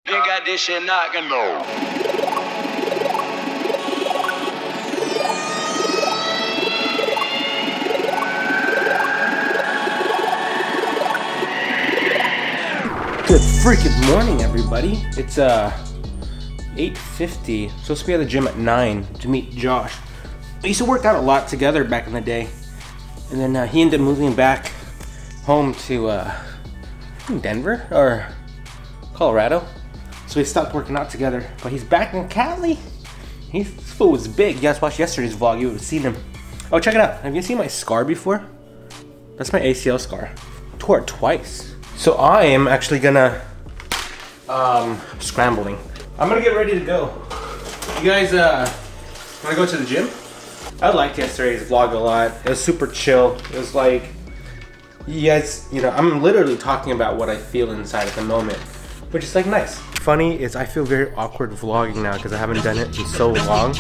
You got this shit not gonna know. Good freaking morning, everybody. It's 8:50. Supposed to be at the gym at 9 to meet Josh. We used to work out a lot together back in the day, and then he ended up moving back home to Denver or Colorado. So we stopped working out together. But he's back in Cali. This fool was big. You guys watched yesterday's vlog. You would have seen him. Oh, check it out. Have you seen my scar before? That's my ACL scar. I tore it twice. So I am actually gonna scrambling. I'm gonna get ready to go. You guys wanna go to the gym? I liked yesterday's vlog a lot. It was super chill. It was like, you guys, you know, I'm literally talking about what I feel inside at the moment, which is like nice. Funny is I feel very awkward vlogging now because I haven't done it in so long.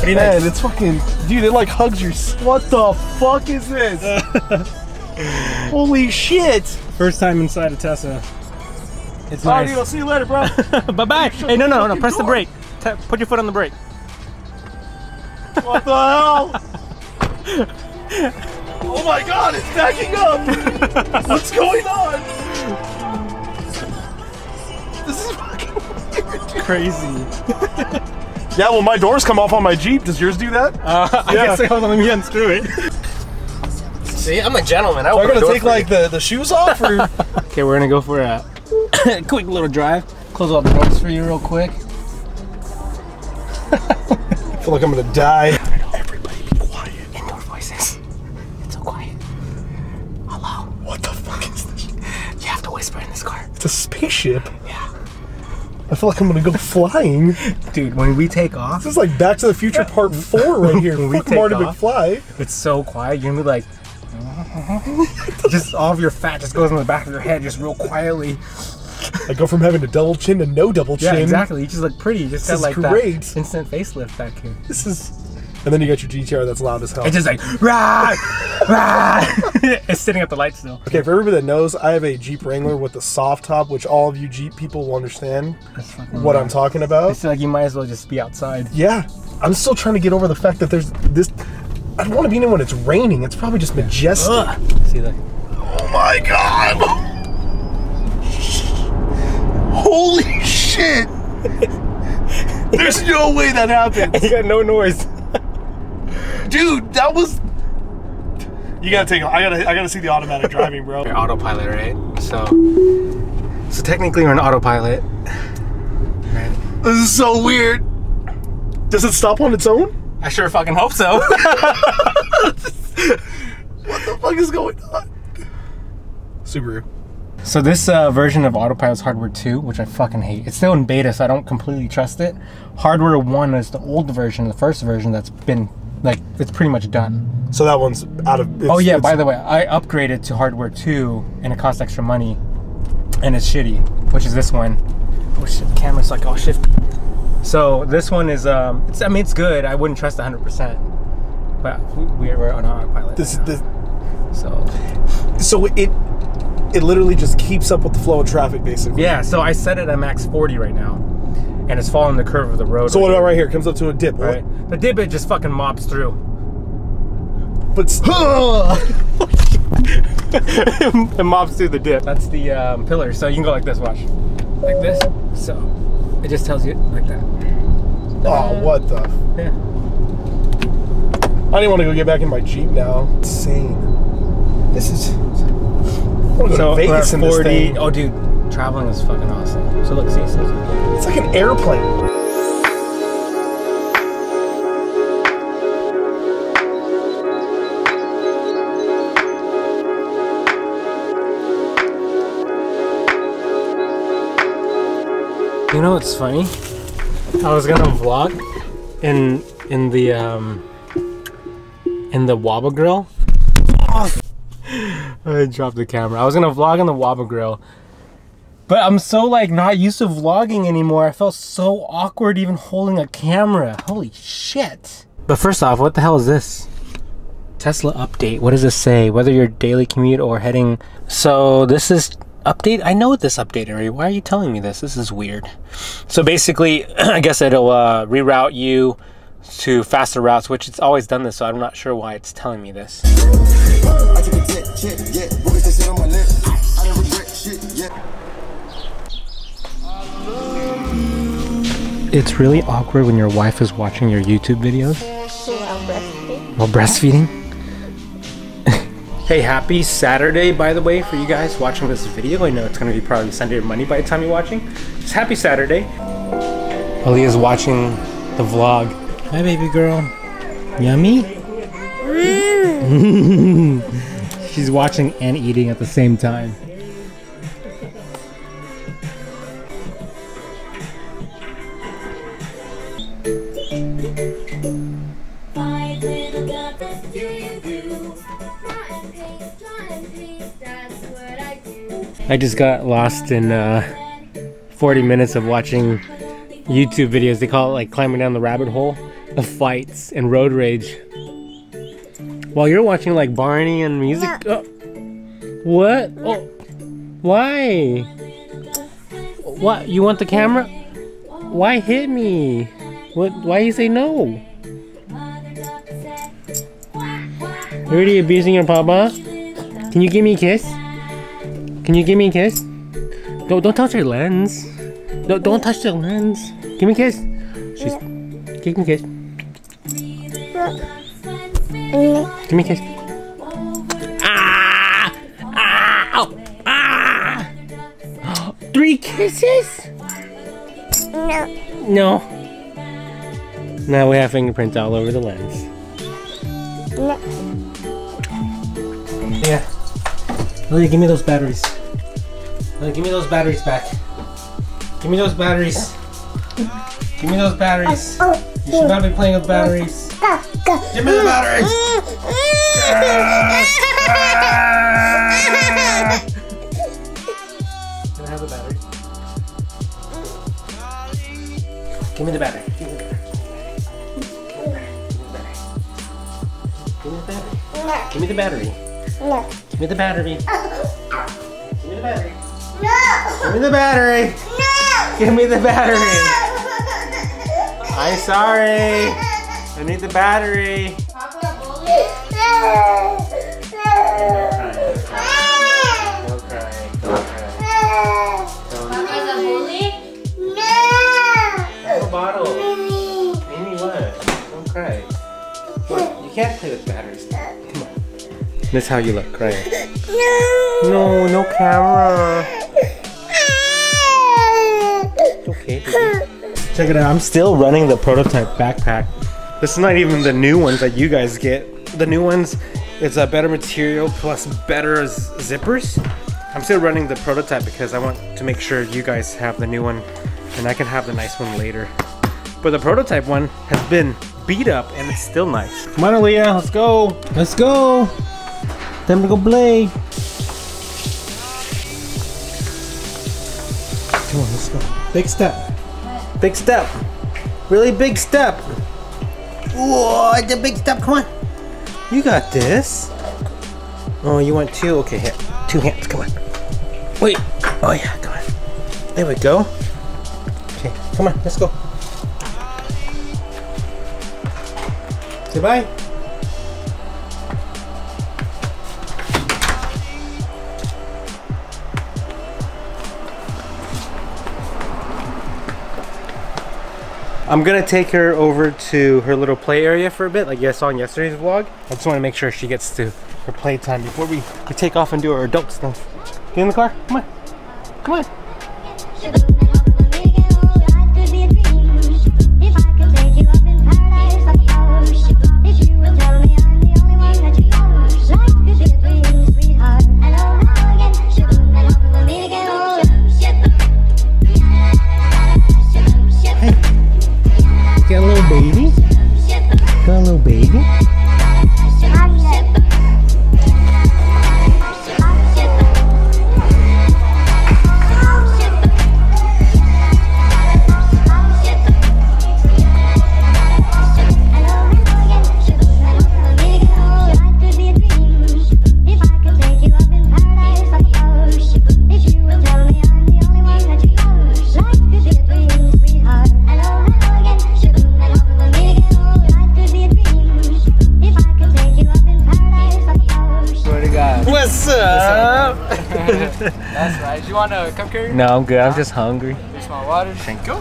Man, it's fucking, dude, it like hugs your, what the fuck is this? Holy shit. First time inside of Tessa. It's nice. Dude, I'll see you later, bro. Bye-bye. Hey, no, press the brake. Put your foot on the brake. What the hell? Oh my god, it's backing up. What's going on? This is fucking weird, dude. Crazy. Yeah, well, my doors come off on my Jeep. Does yours do that? I guess so. Hold on, let me unscrew it. See, I'm a gentleman. So I'm gonna take like the shoes off, or? Okay, we're gonna go for a quick little drive. Close all the doors for you real quick. I feel like I'm gonna die. Everybody be quiet. Indoor voices. It's so quiet. Hello. What the fuck is this? You have to whisper in this car. It's a spaceship. Yeah. I feel like I'm gonna go flying. Dude, when we take off, this is like Back to the Future Part 4 right here. When we Fuck take Marty off, McFly. it's so quiet. You're gonna be like, just all of your fat just goes in the back of your head, just real quietly. I go from having a double chin to no double chin. Yeah, exactly. You just look pretty. You just got like great. That instant facelift back here. This is, and then you got your GTR that's loud as hell. It's just like rah, rah. It's sitting at the light still. Okay, for everybody that knows, I have a Jeep Wrangler with the soft top, which all of you Jeep people will understand what I'm talking about. It's like you might as well just be outside. Yeah, I'm still trying to get over the fact that there's this. I don't want to be in it when it's raining. It's probably just majestic. Ugh. See that? Oh my god! Holy shit! There's no way that happened. You got no noise. Dude, that was. You gotta take. I gotta see the automatic driving, bro. You're autopilot, right? So technically we're on autopilot. Right. This is so weird. Does it stop on its own? I sure fucking hope so. What the fuck is going on? Subaru. So this version of Autopilot's Hardware 2, which I fucking hate. It's still in beta, so I don't completely trust it. Hardware 1 is the old version, the first version that's been, like, it's pretty much done. So that one's out of... Oh yeah, by the way, I upgraded to Hardware 2, and it costs extra money. And it's shitty, which is this one. Oh shit, the camera's like all shifty. So this one is, I mean, it's good. I wouldn't trust 100%. But we're on autopilot. So it literally just keeps up with the flow of traffic, basically. Yeah, so I set it at max 40 right now, and it's following the curve of the road. So what about right here? It comes up to a dip, right? The dip, it just fucking mobs through. But it mobs through the dip. That's the pillar, so you can go like this, watch. Like this, so it just tells you like that. Oh, what the? Yeah. I didn't want to go get back in my Jeep now. Insane. This is... I want to go to Vegas in this thing. Oh, dude, traveling is fucking awesome. So look, see, it's like an airplane. You know what's funny? I was gonna vlog in the Waba grill, off. I dropped the camera. I was gonna vlog on the Waba Grill, but I'm so like not used to vlogging anymore. I felt so awkward even holding a camera. Holy shit. But first off, what the hell is this? Tesla update. What does this say? Whether your daily commute or heading. So this is update. I know this update already. Why are you telling me this? This is weird. So basically, I guess it'll reroute you to faster routes, which it's always done this, so I'm not sure why it's telling me this. It's really awkward when your wife is watching your YouTube videos while breastfeeding. Hey, happy Saturday, by the way, for you guys watching this video. I know it's going to be probably Sunday or Monday by the time you're watching. It's happy Saturday. Aaliyah's watching the vlog. Hi, baby girl. Yummy? She's watching and eating at the same time. I just got lost in 40 minutes of watching YouTube videos. They call it like climbing down the rabbit hole of fights and road rage. While you're watching like Barney and music. Oh. What? Oh. Why? What? You want the camera? Why hit me? What? Why you say no? You're already abusing your papa? Can you give me a kiss? Can you give me a kiss? Don't touch your lens. Don't touch the lens. Give me a kiss. Give me a kiss. Give me a kiss. Ah! Ah! Ah! 3 kisses? No. Now we have fingerprints all over the lens. Yeah. Lily, give me those batteries. Lily, give me those batteries back. Give me those batteries. Give me those batteries. You should not be playing with batteries. Give me the batteries. Can I have the battery? Give me the battery. Give me the battery. Give me the battery. No. Give me the battery. Give me the battery. No. Give me the battery. No. Give me the battery. I'm sorry. I need the battery. Papa, bully. No. Don't cry. Don't cry. Papa's a bully? No. Have a bottle. Mimi, what? Don't cry. Look, you can't play with batteries. Come on. This is how you look, right? No, no camera. It's okay, baby. Check it out. I'm still running the prototype backpack. This is not even the new ones that you guys get. The new ones, it's a better material plus better zippers. I'm still running the prototype because I want to make sure you guys have the new one and I can have the nice one later. But the prototype one has been beat up and it's still nice. Come on, Aaliyah, let's go. Let's go. Time to go play. Come on, let's go. Big step. Big step. Really big step. Whoa, it's a big step. Come on. You got this. Oh, you want 2? Okay, here. 2 hands. Come on. Wait. Oh, yeah. Come on. There we go. Okay. Come on. Let's go. Say bye. I'm gonna take her over to her little play area for a bit, like you guys saw in yesterday's vlog. I just want to make sure she gets to her playtime before we take off and do our adult stuff. Get in the car. Come on. Come on. Got a little baby? Got a little baby? What's up? That's right. Do you want a cupcake? No, I'm good. I'm just hungry. Here's my water. Thank you.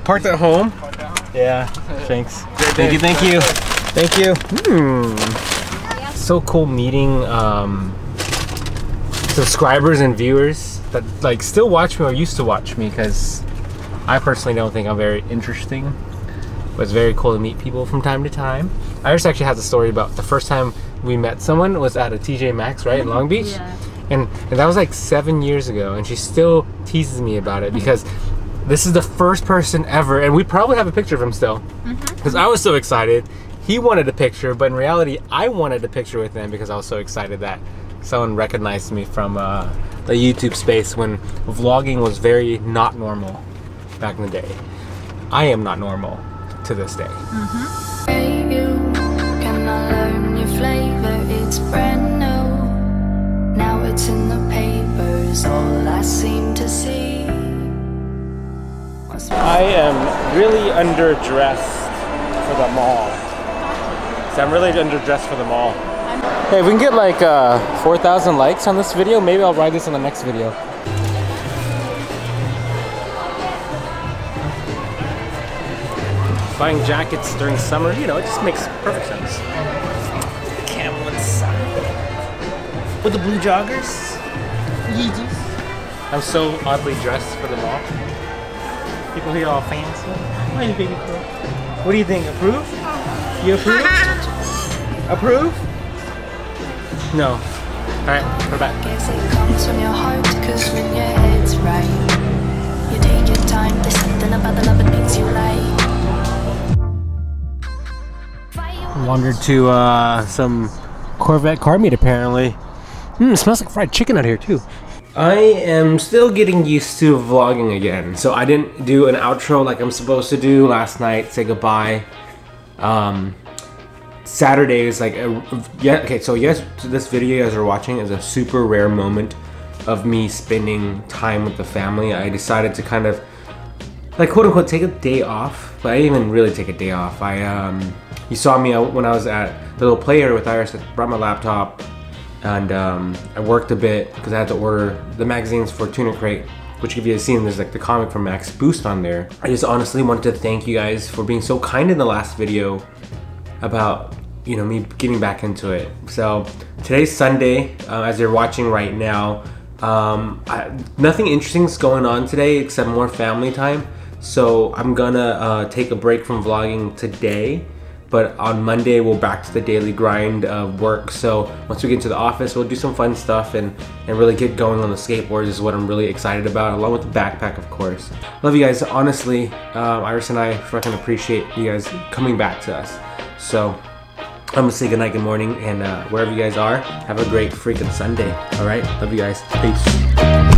Parked at home. Yeah. Thanks. Thank you. Thank you. Thank you. So cool meeting subscribers and viewers that like still watch me or used to watch me, because I personally don't think I'm very interesting. But it's very cool to meet people from time to time. Iris actually has a story about the first time we met someone was at a TJ Maxx, right, in Long Beach? Yeah. And that was like 7 years ago, and she still teases me about it because this is the first person ever, and we probably have a picture of him still. Because I was so excited. He wanted a picture, but in reality, I wanted a picture with him because I was so excited that someone recognized me from the YouTube space when vlogging was very not normal back in the day. I am not normal to this day. It's brand new. Now it's in the papers, all I seem to see. I am really underdressed for the mall. So I'm really underdressed for the mall. Hey, if we can get like 4,000 likes on this video, maybe I'll ride this in the next video. Buying jackets during summer, you know, it just makes perfect sense. The camel inside. With the blue joggers. Yeezys. I'm so oddly dressed for the mall. People here all fancy. Hi, baby girl. What do you think? Approve? You approve? Approve? No. Alright, put it back. Guess it comes from your heart, cause when your head's right, you take your time, there's something about the love that makes you like. Wandered to some Corvette car meet apparently. It smells like fried chicken out here too. I am still getting used to vlogging again. So I didn't do an outro like I'm supposed to do last night, say goodbye. Saturday is like, so yes, this video you guys are watching is a super rare moment of me spending time with the family. I decided to kind of, like, quote unquote, take a day off, but I didn't even really take a day off. You saw me when I was at the little play area with Iris. I brought my laptop, and I worked a bit because I had to order the magazines for Tuna Crate, which if you have seen, there's like the comic from Max Boost on there. I just honestly wanted to thank you guys for being so kind in the last video about, you know, me getting back into it. So today's Sunday, as you're watching right now. Nothing interesting is going on today except more family time. So I'm gonna take a break from vlogging today. But on Monday, we'll back to the daily grind of work. So once we get into the office, we'll do some fun stuff and really get going on the skateboards is what I'm really excited about, along with the backpack, of course. Love you guys, honestly. Iris and I fucking appreciate you guys coming back to us. So I'm gonna say goodnight, good morning, and wherever you guys are, have a great freaking Sunday. All right, love you guys, peace.